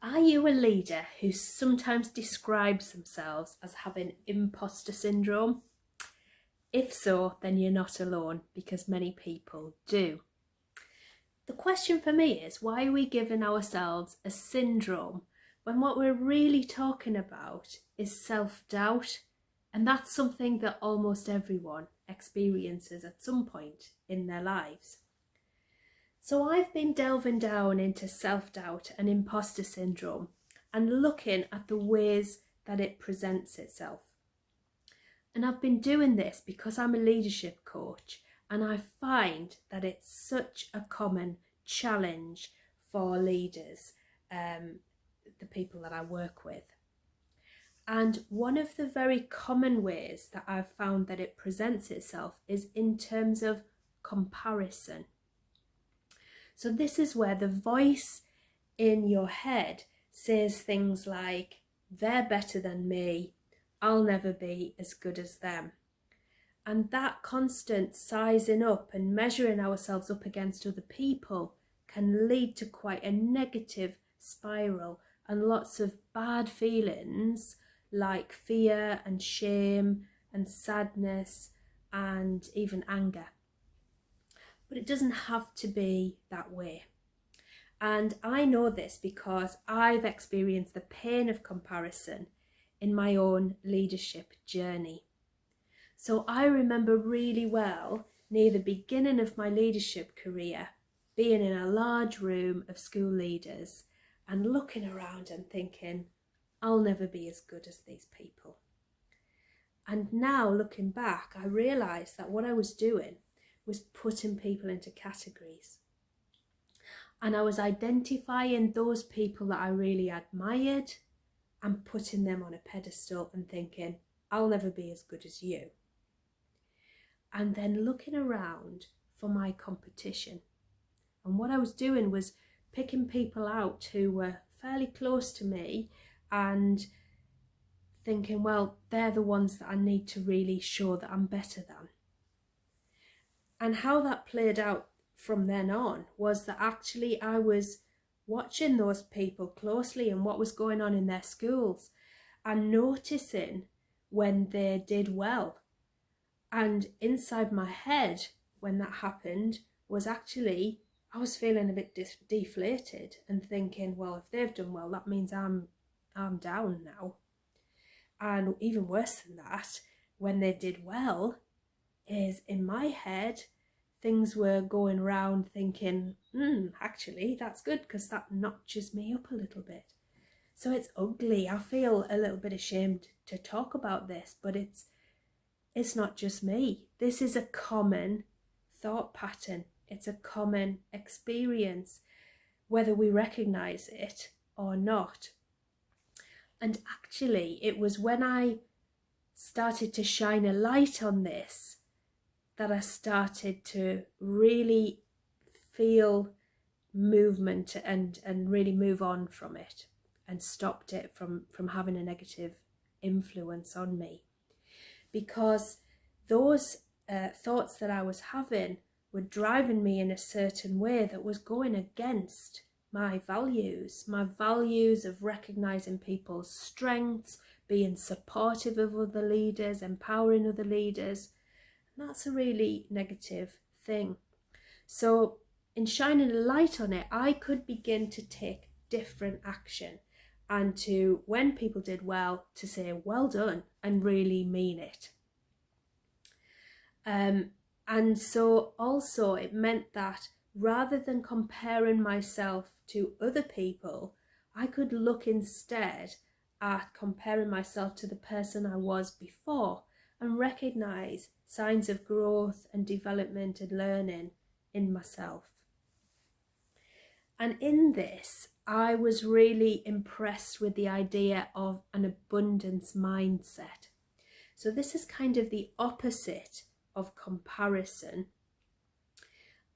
Are you a leader who sometimes describes themselves as having imposter syndrome? If so, then you're not alone, because many people do. The question for me is, why are we giving ourselves a syndrome when what we're really talking about is self-doubt? And that's something that almost everyone experiences at some point in their lives. So I've been delving down into self-doubt and imposter syndrome and looking at the ways that it presents itself. And I've been doing this because I'm a leadership coach, and I find that it's such a common challenge for leaders, the people that I work with. And one of the very common ways that I've found that it presents itself is in terms of comparison. So this is where the voice in your head says things like, they're better than me, I'll never be as good as them. And that constant sizing up and measuring ourselves up against other people can lead to quite a negative spiral and lots of bad feelings like fear and shame and sadness and even anger. But it doesn't have to be that way. And I know this because I've experienced the pain of comparison in my own leadership journey. So I remember really well, near the beginning of my leadership career, being in a large room of school leaders and looking around and thinking, I'll never be as good as these people. And now looking back, I realised that what I was doing was putting people into categories. And I was identifying those people that I really admired and putting them on a pedestal and thinking, I'll never be as good as you. And then looking around for my competition. And what I was doing was picking people out who were fairly close to me and thinking, well, they're the ones that I need to really show that I'm better than. And how that played out from then on was that actually I was watching those people closely and what was going on in their schools and noticing when they did well. And inside my head, when that happened, was actually, I was feeling a bit deflated and thinking, well, if they've done well, that means I'm down now. And even worse than that, when they did well, is in my head, things were going round thinking, actually, that's good because that notches me up a little bit. So it's ugly. I feel a little bit ashamed to talk about this, but it's not just me. This is a common thought pattern. It's a common experience, whether we recognize it or not. And actually, it was when I started to shine a light on this that I started to really feel movement and really move on from it and stopped it from having a negative influence on me. Because those thoughts that I was having were driving me in a certain way that was going against my values of recognizing people's strengths, being supportive of other leaders, empowering other leaders. And that's a really negative thing. So in shining a light on it, I could begin to take different action and to, when people did well, to say well done and really mean it. And so also it meant that rather than comparing myself to other people, I could look instead at comparing myself to the person I was before and recognize signs of growth and development and learning in myself. And in this, I was really impressed with the idea of an abundance mindset. So this is kind of the opposite of comparison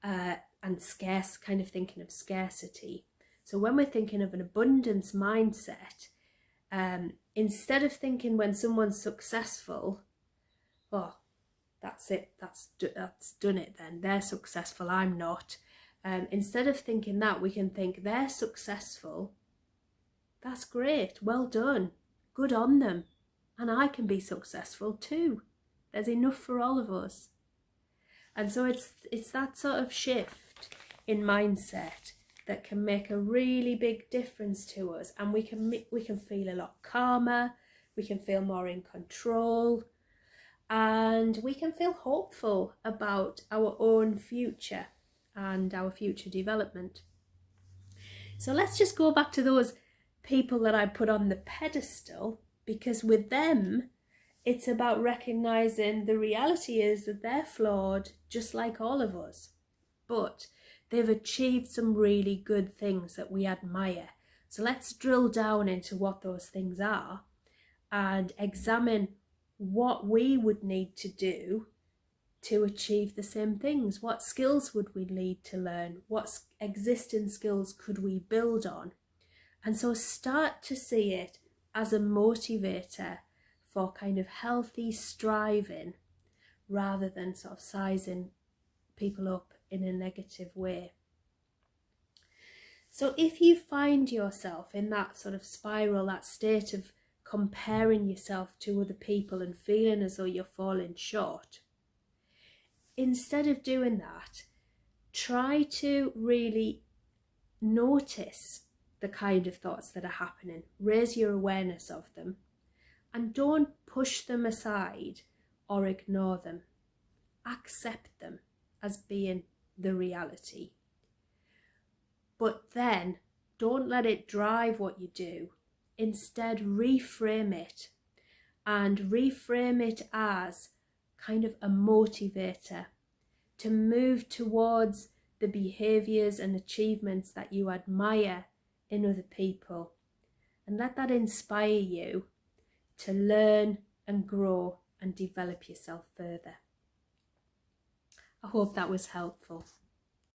and scarce, kind of thinking of scarcity. So when we're thinking of an abundance mindset, instead of thinking when someone's successful, oh, that's it, that's done it then, they're successful, I'm not. Instead of thinking that, we can think they're successful, That's great, well done, good on them, and I can be successful too. There's enough for all of us. And so it's that sort of shift in mindset that can make a really big difference to us, and we can feel a lot calmer, we can feel more in control, and we can feel hopeful about our own future and our future development. So let's just go back to those people that I put on the pedestal, because with them, it's about recognizing the reality is that they're flawed just like all of us, but they've achieved some really good things that we admire. So let's drill down into what those things are and examine what we would need to do to achieve the same things. What skills would we need to learn? What existing skills could we build on? And so start to see it as a motivator for kind of healthy striving, rather than sort of sizing people up in a negative way. So if you find yourself in that sort of spiral, that state of comparing yourself to other people and feeling as though you're falling short, instead of doing that, try to really notice the kind of thoughts that are happening, raise your awareness of them, and don't push them aside or ignore them. Accept them as being the reality. But then don't let it drive what you do. Instead, reframe it, and reframe it as kind of a motivator to move towards the behaviours and achievements that you admire in other people, and let that inspire you to learn and grow and develop yourself further. I hope that was helpful.